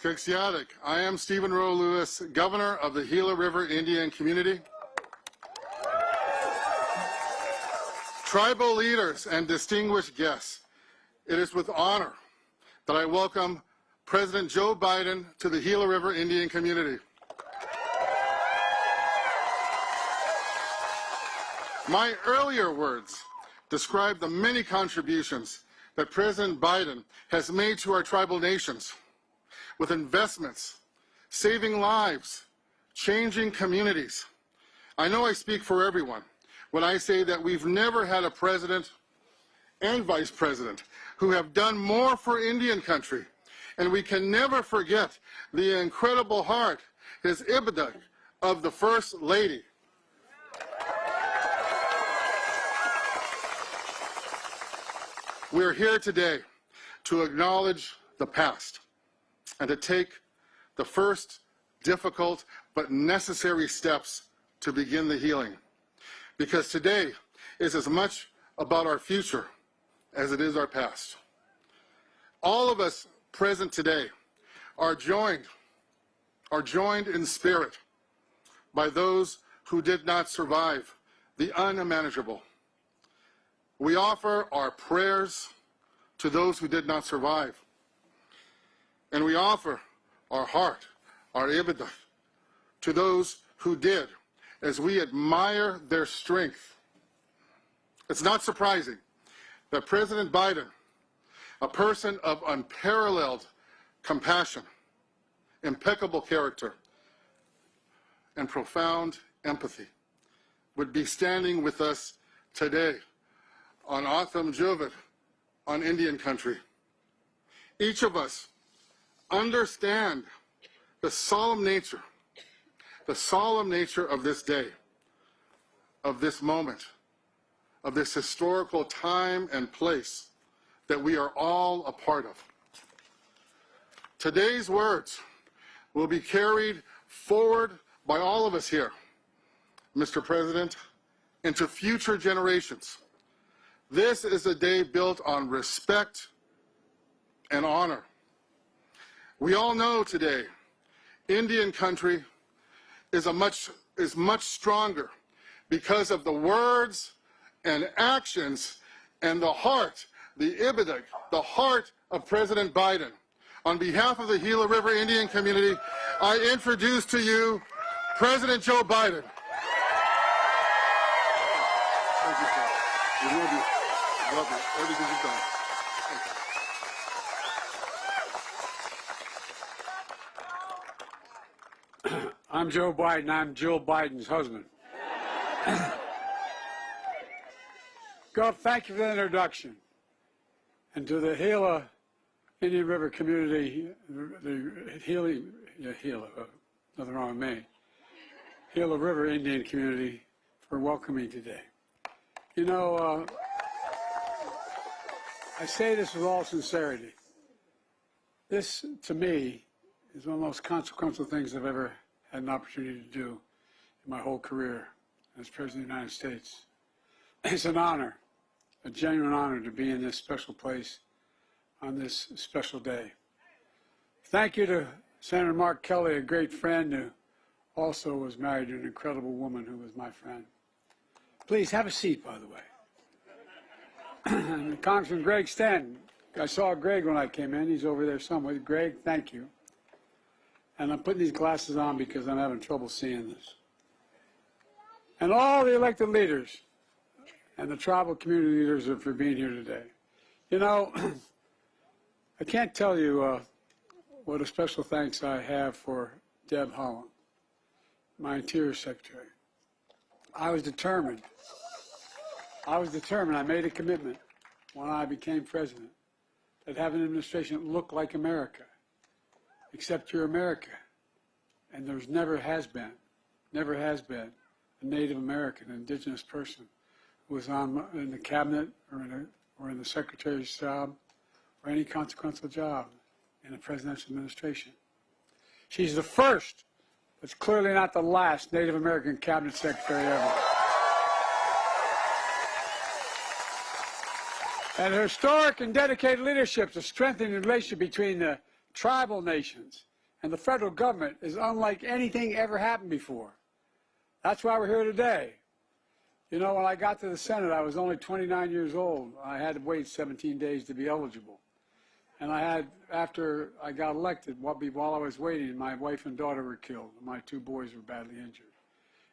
Skixyadik. I am Stephen Rowe Lewis, Governor of the Gila River Indian Community. Tribal leaders and distinguished guests, it is with honor that I welcome President Joe Biden to the Gila River Indian Community. My earlier words describe the many contributions that President Biden has made to our tribal nations with investments, saving lives, changing communities. I know I speak for everyone when I say that we've never had a president and vice president who have done more for Indian country, and we can never forget the incredible heart, his ibada of the First Lady. We're here today to acknowledge the past and to take the first difficult but necessary steps to begin the healing. Because today is as much about our future as it is our past. All of us present today are joined in spirit by those who did not survive the unimaginable. We offer our prayers to those who did not survive. And we offer our heart, our ibada, to those who did, as we admire their strength. It's not surprising that President Biden, a person of unparalleled compassion, impeccable character, and profound empathy, would be standing with us today on Atham Juvat, on Indian country. Each of us understand the solemn nature of this day, of this moment, of this historical time and place that we are all a part of. Today's words will be carried forward by all of us here, Mr. President, into future generations. This is a day built on respect and honor. We all know today Indian country is much stronger because of the words and actions and the heart, the ibada, the heart of President Biden. On behalf of the Gila River Indian community, I introduce to you President Joe Biden. Thank you, sir. We love you. Love you. Everything you've done. I'm Joe Biden. I'm Jill Biden's husband. God, thank you for the introduction. And to the Gila Indian River community, nothing wrong with me, Gila River Indian community for welcoming today. You know, I say this with all sincerity. This, to me, is one of the most consequential things I've ever had an opportunity to do in my whole career as President of the United States. It's an honor, a genuine honor to be in this special place on this special day. Thank you to Senator Mark Kelly, a great friend who also was married to an incredible woman who was my friend. Please have a seat, by the way. And Congressman Greg Stanton. I saw Greg when I came in. He's over there somewhere. Greg, thank you. And I'm putting these glasses on because I'm having trouble seeing this. And all the elected leaders and the tribal community leaders for being here today. You know, I can't tell you what a special thanks I have for Deb Haaland, my Interior Secretary. I was determined. I made a commitment when I became president that have an administration that looked like America, except you're America. And there's never has been a Native American, indigenous person who was in the cabinet or in the secretary's job or any consequential job in a presidential administration. She's the first, but clearly not the last, Native American cabinet secretary ever. And her historic and dedicated leadership to strengthen the relationship between the tribal nations and the federal government is unlike anything ever happened before. That's why we're here today. You know, when I got to the Senate, I was only 29 years old. I had to wait 17 days to be eligible. And I had, after I got elected, while I was waiting, my wife and daughter were killed. My 2 boys were badly injured.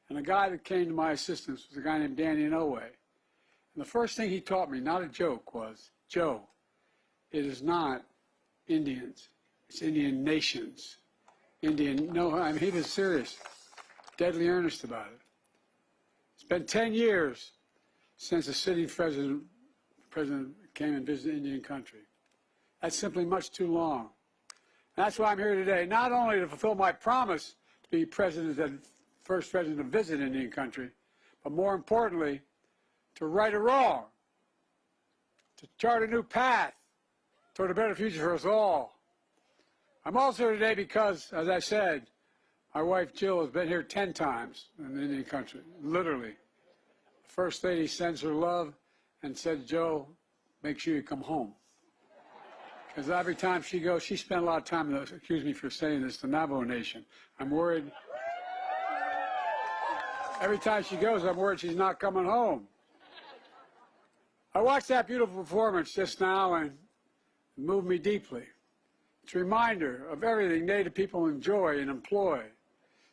And the guy that came to my assistance was a guy named Danny Inouye. And the first thing he taught me, not a joke, was, Joe, it is not Indians. It's Indian nations. No, I mean, he was serious, deadly earnest about it. It's been 10 years since the sitting president came and visited Indian country. That's simply much too long. That's why I'm here today, not only to fulfill my promise to be first president to visit Indian country, but more importantly, to right a wrong, to chart a new path toward a better future for us all. I'm also here today because, as I said, my wife Jill has been here 10 times in Indian country, literally. The First Lady sends her love and said, Joe, make sure you come home. Because every time she goes, she spent a lot of time, excuse me for saying this, the Navajo Nation. I'm worried. Every time she goes, I'm worried she's not coming home. I watched that beautiful performance just now and it moved me deeply. It's a reminder of everything Native people enjoy and employ.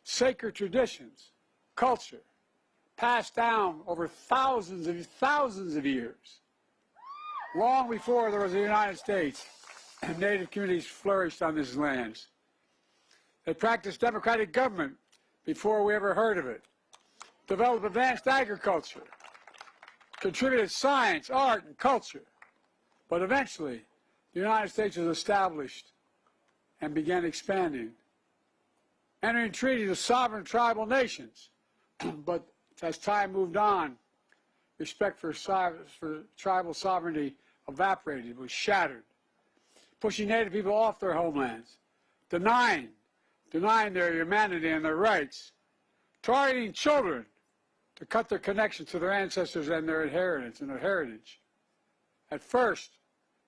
Sacred traditions, culture, passed down over thousands of years. Long before there was the United States, Native communities flourished on these lands. They practiced democratic government before we ever heard of it. Developed advanced agriculture. Contributed science, art, and culture. But eventually, the United States was established and began expanding, entering treaties with sovereign tribal nations. But as time moved on, respect for tribal sovereignty evaporated, was shattered, pushing Native people off their homelands, denying their humanity and their rights, targeting children to cut their connection to their ancestors and their inheritance and their heritage. At first,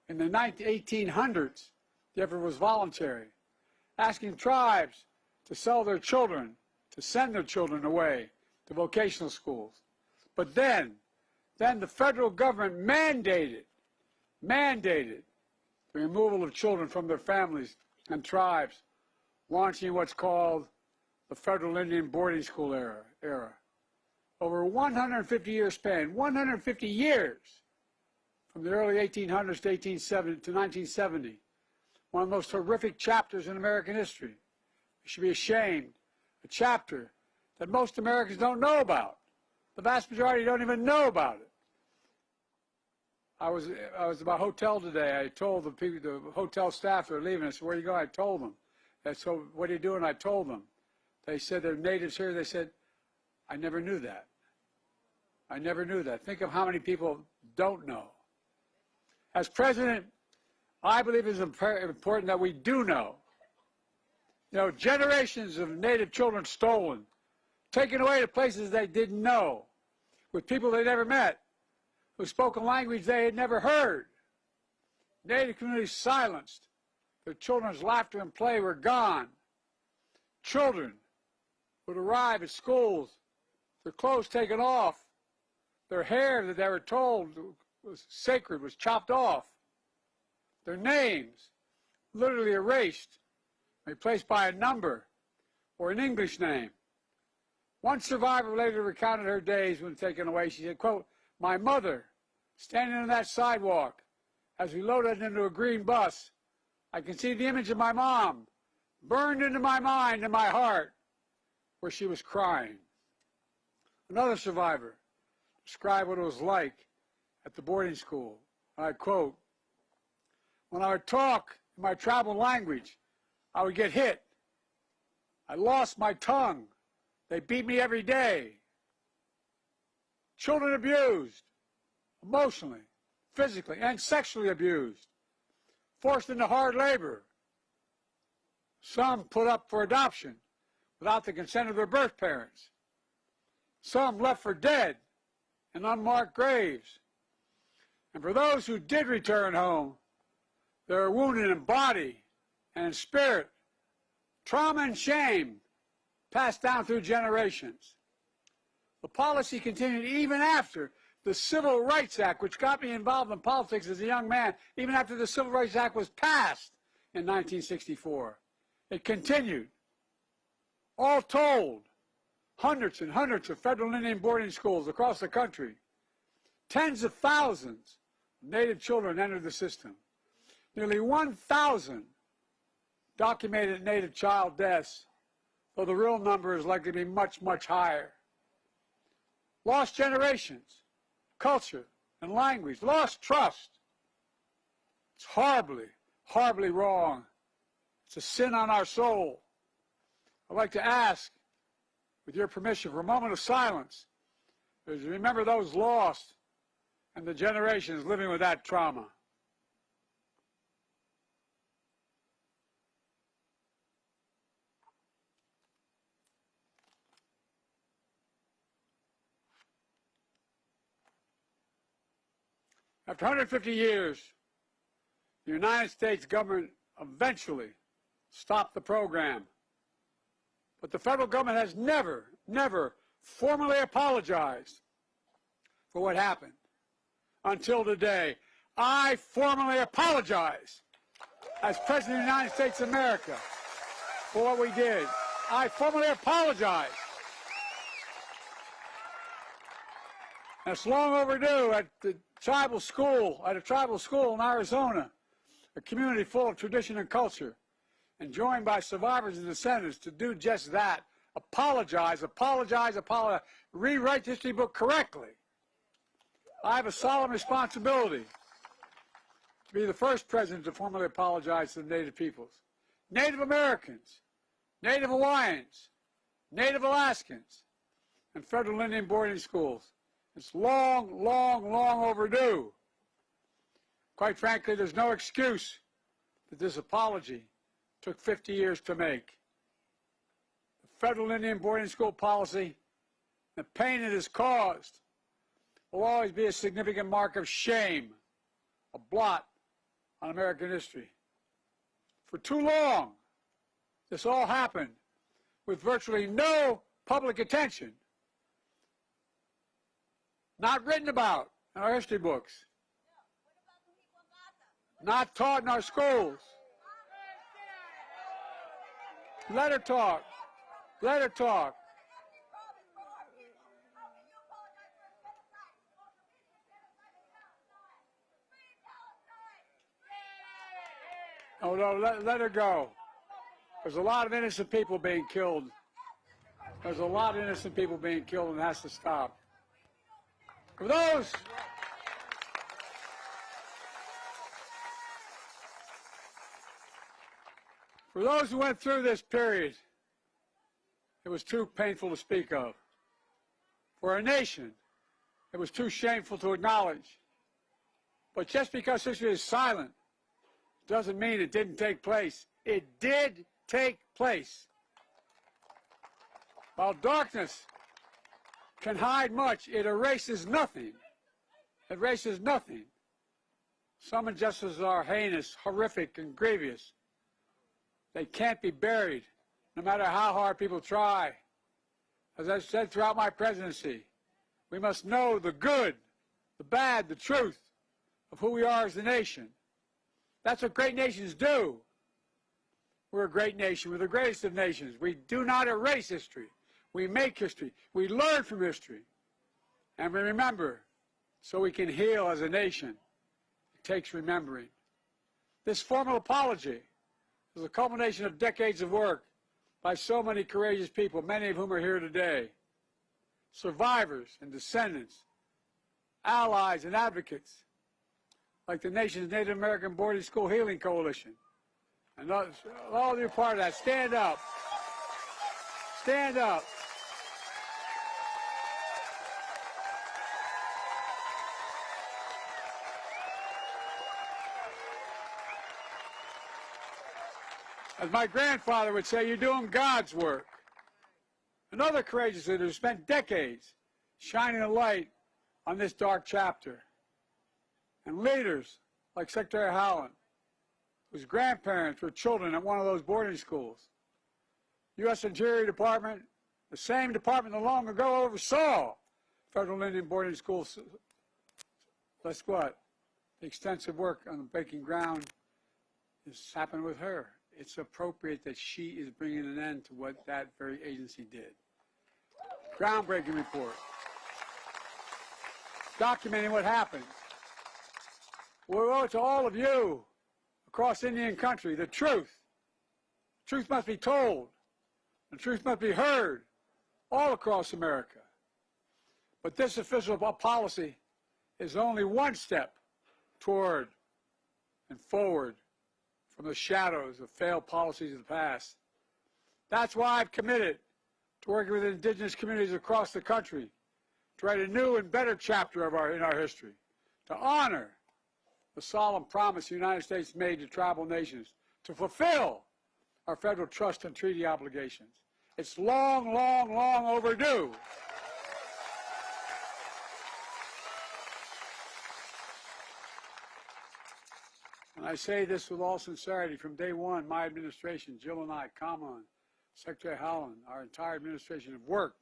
in the 1800s, the effort was voluntary, asking tribes to sell their children, to send their children away to vocational schools. But then the federal government mandated the removal of children from their families and tribes, launching what's called the Federal Indian Boarding School era. Over a 150-year span, 150 years, from the early 1800s to 1970, one of the most horrific chapters in American history. We should be ashamed. A chapter that most Americans don't know about. The vast majority don't even know about it. I was at my hotel today. I told the hotel staff that were leaving. I said, "Where are you going?" I told them. They said, "What are you doing?" I told them. They said they're natives here. They said, "I never knew that. I never knew that." Think of how many people don't know. As president, I believe it's important that we do know. You know, generations of Native children stolen, taken away to places they didn't know, with people they never met, who spoke a language they had never heard. Native communities silenced. Their children's laughter and play were gone. Children would arrive at schools, their clothes taken off, their hair that they were told was sacred was chopped off, their names literally erased, replaced by a number or an English name. One survivor later recounted her days when taken away. She said, quote, "My mother, standing on that sidewalk as we loaded into a green bus, I can see the image of my mom burned into my mind and my heart where she was crying." Another survivor described what it was like at the boarding school. I quote, "When I would talk in my tribal language, I would get hit. I lost my tongue. They beat me every day. Children abused, emotionally, physically, and sexually abused, forced into hard labor. Some put up for adoption without the consent of their birth parents. Some left for dead in unmarked graves. And for those who did return home, they were wounded in body and in spirit, Trauma and shame passed down through generations. The policy continued even after the Civil Rights Act, which got me involved in politics as a young man, even after the Civil Rights Act was passed in 1964. It continued. All told, hundreds and hundreds of federal Indian boarding schools across the country. Tens of thousands of Native children entered the system. Nearly 1,000 documented Native child deaths, though the real number is likely to be much, much higher. Lost generations, culture and language, lost trust. It's horribly, horribly wrong. It's a sin on our soul. I'd like to ask, with your permission, for a moment of silence, as we remember those lost and the generations living with that trauma. After 150 years, the United States government eventually stopped the program. But the federal government has never formally apologized for what happened until today. I formally apologize as President of the United States of America for what we did. I formally apologize. And it's long overdue. At a tribal school in Arizona, a community full of tradition and culture, and joined by survivors and descendants to do just that. Apologize, apologize, apologize. Rewrite the history book correctly. I have a solemn responsibility to be the first president to formally apologize to the Native peoples. Native Americans, Native Hawaiians, Native Alaskans, and federal Indian boarding schools. It's long, long, long overdue. Quite frankly, there's no excuse that this apology took 50 years to make. The federal Indian boarding school policy, the pain it has caused, will always be a significant mark of shame, a blot on American history. For too long, this all happened with virtually no public attention, not written about in our history books, not taught in our schools. Let her talk. Let her talk. Oh, no, let her go. There's a lot of innocent people being killed. There's a lot of innocent people being killed, and it has to stop. For those who went through this period, it was too painful to speak of. For our nation, it was too shameful to acknowledge. But just because history is silent doesn't mean it didn't take place. It did take place. While darkness can hide much, it erases nothing. It erases nothing. Some injustices are heinous, horrific, and grievous. They can't be buried, no matter how hard people try. As I've said throughout my presidency, we must know the good, the bad, the truth of who we are as a nation. That's what great nations do. We're a great nation. We're the greatest of nations. We do not erase history. We make history. We learn from history. And we remember so we can heal as a nation. It takes remembering. This formal apology is a culmination of decades of work by so many courageous people, many of whom are here today. Survivors and descendants, allies and advocates, like the nation's Native American Boarding School Healing Coalition. And all of you are part of that. Stand up. Stand up. As my grandfather would say, you're doing God's work. And other courageous leaders have spent decades shining a light on this dark chapter. And leaders like Secretary Howland, whose grandparents were children at one of those boarding schools, U.S. Interior Department, the same department that long ago oversaw federal Indian boarding schools. Guess what? The extensive work on the breaking ground has happened with her. It's appropriate that she is bringing an end to what that very agency did. Groundbreaking report, documenting what happened. We owe it to all of you across Indian country the truth. Truth must be told. The truth must be heard all across America. But this official policy is only one step toward and forward from the shadows of failed policies of the past. That's why I've committed to working with indigenous communities across the country to write a new and better chapter in our history, to honor the solemn promise the United States made to tribal nations to fulfill our federal trust and treaty obligations. It's long, long, long overdue. And I say this with all sincerity. From day one, my administration, Jill and I, Kamala, Secretary Howland, our entire administration have worked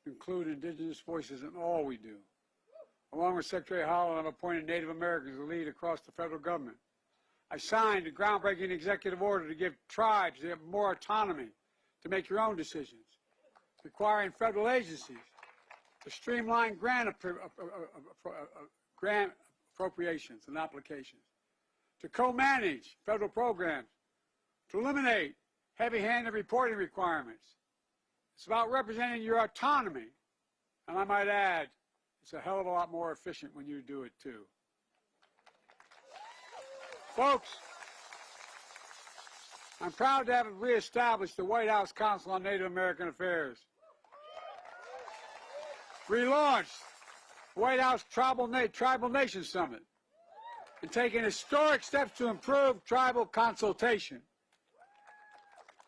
to include indigenous voices in all we do. Along with Secretary Howland, I've appointed Native Americans to lead across the federal government. I signed a groundbreaking executive order to give tribes more autonomy to make your own decisions, requiring federal agencies to streamline grant appropriations and applications, to co-manage federal programs, to eliminate heavy-handed reporting requirements. It's about representing your autonomy, and I might add, it's a hell of a lot more efficient when you do it too. Folks, I'm proud to have reestablished the White House Council on Native American Affairs, relaunched the White House Tribal Nation Summit, and taken historic steps to improve tribal consultation.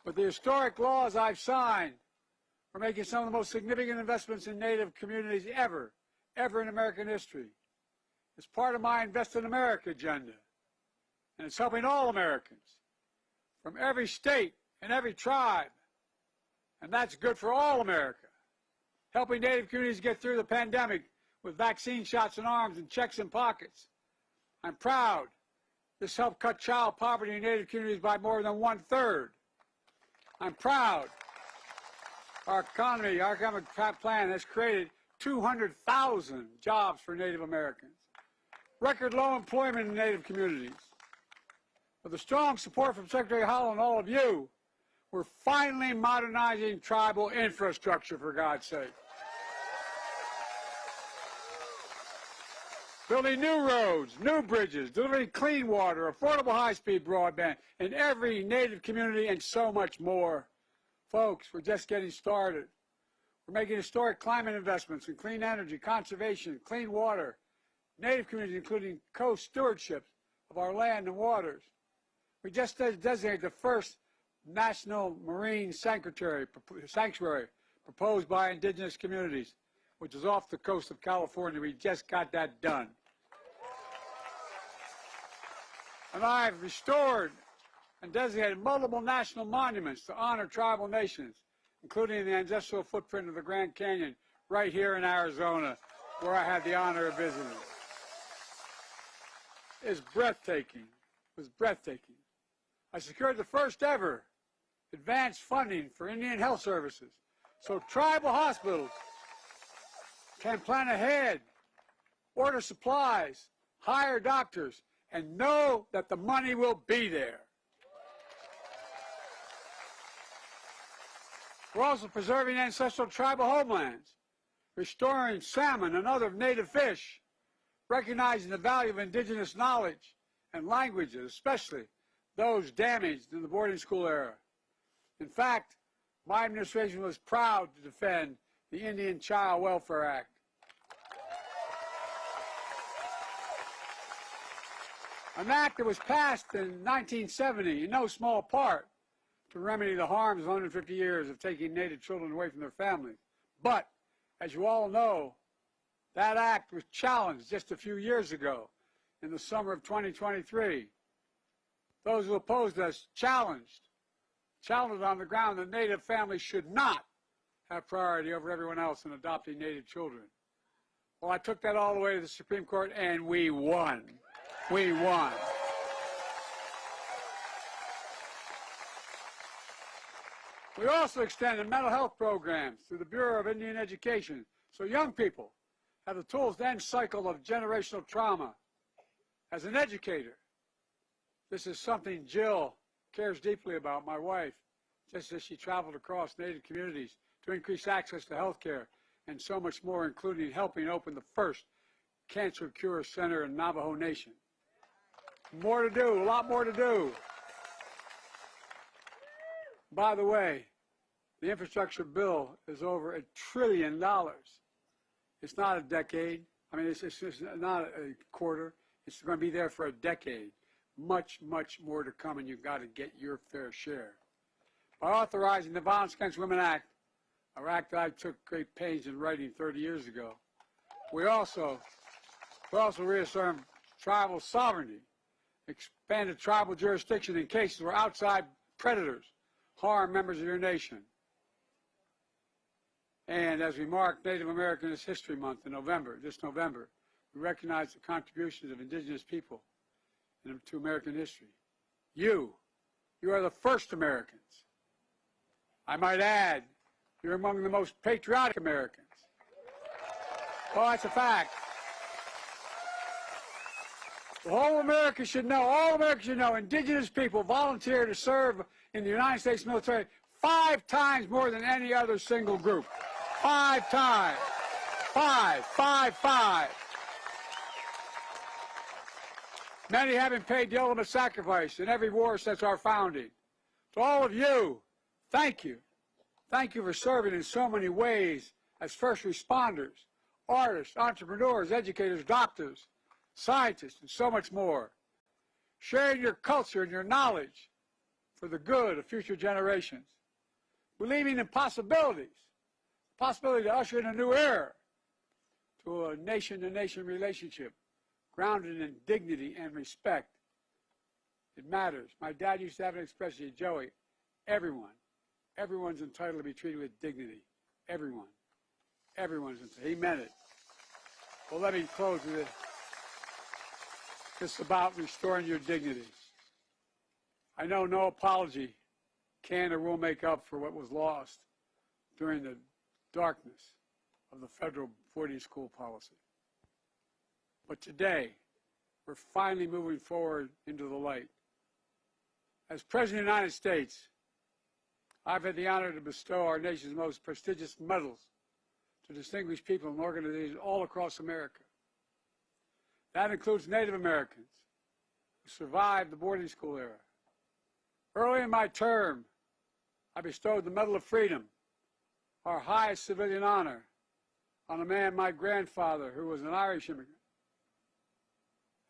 With the historic laws I've signed, we're making some of the most significant investments in Native communities ever in American history. It's part of my Invest in America agenda, and it's helping all Americans from every state and every tribe, and that's good for all America. Helping Native communities get through the pandemic with vaccine shots in arms and checks in pockets. I'm proud this helped cut child poverty in Native communities by more than 1/3. I'm proud our economic plan has created 200,000 jobs for Native Americans. Record low employment in Native communities. With the strong support from Secretary Howell and all of you, we're finally modernizing tribal infrastructure, for God's sake. Building new roads, new bridges, delivering clean water, affordable high-speed broadband in every Native community, and so much more. Folks, we're just getting started. We're making historic climate investments in clean energy, conservation, clean water, Native communities, including co-stewardship of our land and waters. We just designated the first National Marine Sanctuary proposed by indigenous communities, which is off the coast of California. We just got that done. And I've restored and designated multiple national monuments to honor tribal nations, including the ancestral footprint of the Grand Canyon right here in Arizona, where I had the honor of visiting. It's breathtaking. It was breathtaking. I secured the first ever advanced funding for Indian health services, so tribal hospitals can plan ahead, order supplies, hire doctors, and know that the money will be there. We're also preserving ancestral tribal homelands, restoring salmon and other native fish, recognizing the value of indigenous knowledge and languages, especially those damaged in the boarding school era. In fact, my administration was proud to defend the Indian Child Welfare Act. An act that was passed in 1970, in no small part, to remedy the harms of 150 years of taking Native children away from their families. But, as you all know, that act was challenged just a few years ago, in the summer of 2023. Those who opposed us challenged challenged on the ground that Native families should not have priority over everyone else in adopting Native children. Well, I took that all the way to the Supreme Court, and we won. We won. We also extended mental health programs through the Bureau of Indian Education so young people have the tools to end cycle of generational trauma. As an educator, this is something Jill cares deeply about, my wife, just as she traveled across Native communities to increase access to health care and so much more, including helping open the first cancer cure center in Navajo Nation. More to do, a lot more to do. By the way, the infrastructure bill is over $1 trillion. It's not a decade. I mean, it's not a quarter. It's going to be there for a decade. Much, much more to come, and you've got to get your fair share. By authorizing the Violence Against Women Act, an act that I took great pains in writing 30 years ago, we also reaffirmed tribal sovereignty, expanded tribal jurisdiction in cases where outside predators harm members of your nation. And as we mark Native American History Month in November, this November, we recognize the contributions of indigenous people to American history. You are the first Americans. I might add, you're among the most patriotic Americans. Well, that's a fact. The whole America should know, all Americans should know, indigenous people volunteer to serve in the United States military 5 times more than any other single group. 5 times. 5. Many having paid the ultimate sacrifice in every war since our founding. To all of you, thank you. Thank you for serving in so many ways as first responders, artists, entrepreneurs, educators, doctors, scientists, and so much more. Sharing your culture and your knowledge for the good of future generations. Believing in possibilities. Possibility to usher in a new era to a nation-to-nation relationship grounded in dignity and respect. It matters. My dad used to have an expression, Joey, everyone's entitled to be treated with dignity. Everyone's entitled. He meant it. Well, let me close with this. It's about restoring your dignity. I know no apology can or will make up for what was lost during the darkness of the federal boarding school policy. But today, we're finally moving forward into the light. As President of the United States, I've had the honor to bestow our nation's most prestigious medals to distinguished people and organizations all across America. That includes Native Americans who survived the boarding school era. Early in my term, I bestowed the Medal of Freedom, our highest civilian honor, on a man, my grandfather, who was an Irish immigrant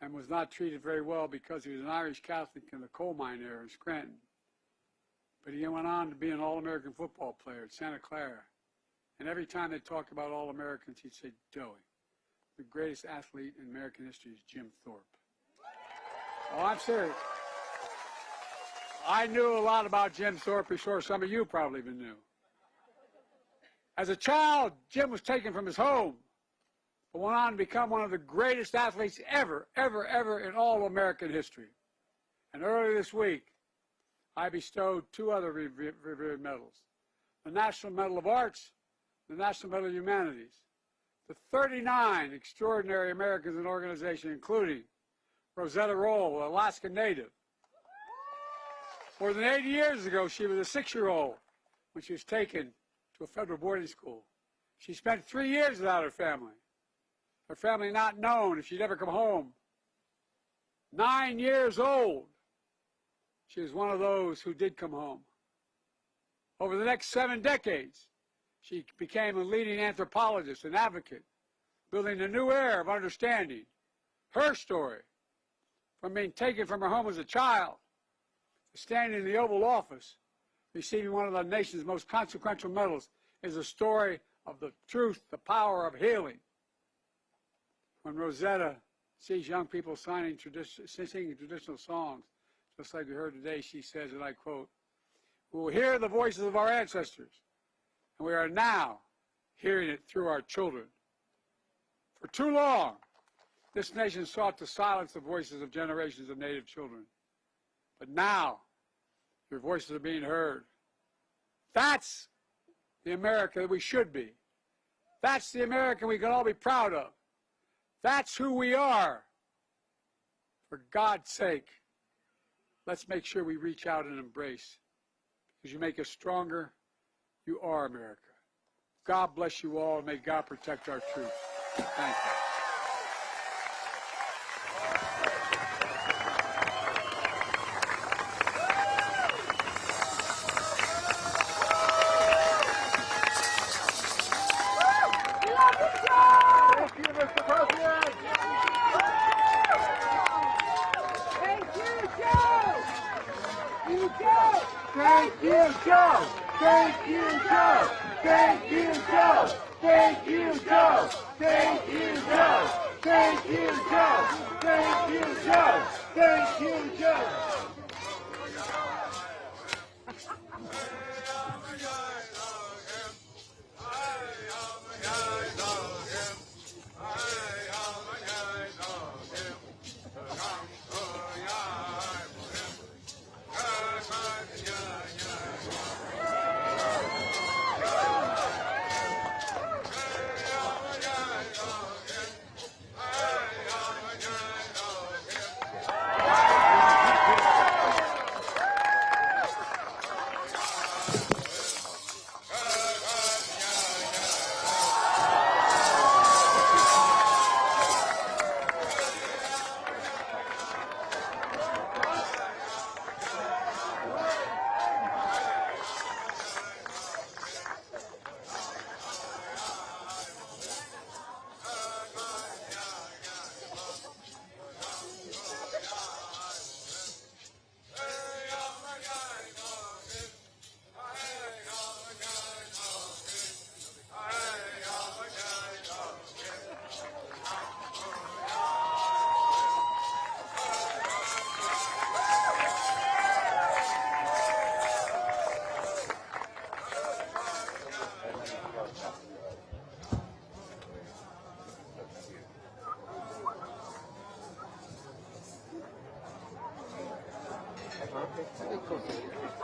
and was not treated very well because he was an Irish Catholic in the coal mine era in Scranton. But he went on to be an All-American football player at Santa Clara. And every time they talked about All-Americans, he'd say, Joey, the greatest athlete in American history is Jim Thorpe. Oh, I'm serious. I knew a lot about Jim Thorpe before some of you probably even knew. As a child, Jim was taken from his home, but went on to become one of the greatest athletes ever in all American history. And earlier this week, I bestowed 2 other revered medals, the National Medal of Arts, the National Medal of Humanities, to 39 extraordinary Americans and organizations, including Rosetta Roll, an Alaska Native. More than 80 years ago, she was a 6-year-old when she was taken to a federal boarding school. She spent 3 years without her family not known if she'd ever come home. 9 years old, she was one of those who did come home. Over the next 7 decades, she became a leading anthropologist and advocate, building a new era of understanding. Her story, from being taken from her home as a child, to standing in the Oval Office, receiving one of the nation's most consequential medals, is a story of the truth, the power of healing. When Rosetta sees young people singing traditional songs, just like we heard today, she says, and I quote, who will hear the voices of our ancestors, and we are now hearing it through our children. For too long, this nation sought to silence the voices of generations of Native children. But now, your voices are being heard. That's the America that we should be. That's the America we can all be proud of. That's who we are. For God's sake, let's make sure we reach out and embrace. Because you make us stronger, you are America. God bless you all, and may God protect our troops. Thank you. Thank you, Mr. President. Thank you, Joe. You Joe. Thank you, Joe. Thank you, Joe. Thank you, Joe. Thank you, Joe. Thank you, Joe. Thank you, Joe. Thank you, Joe. Thank you, Joe. Okay.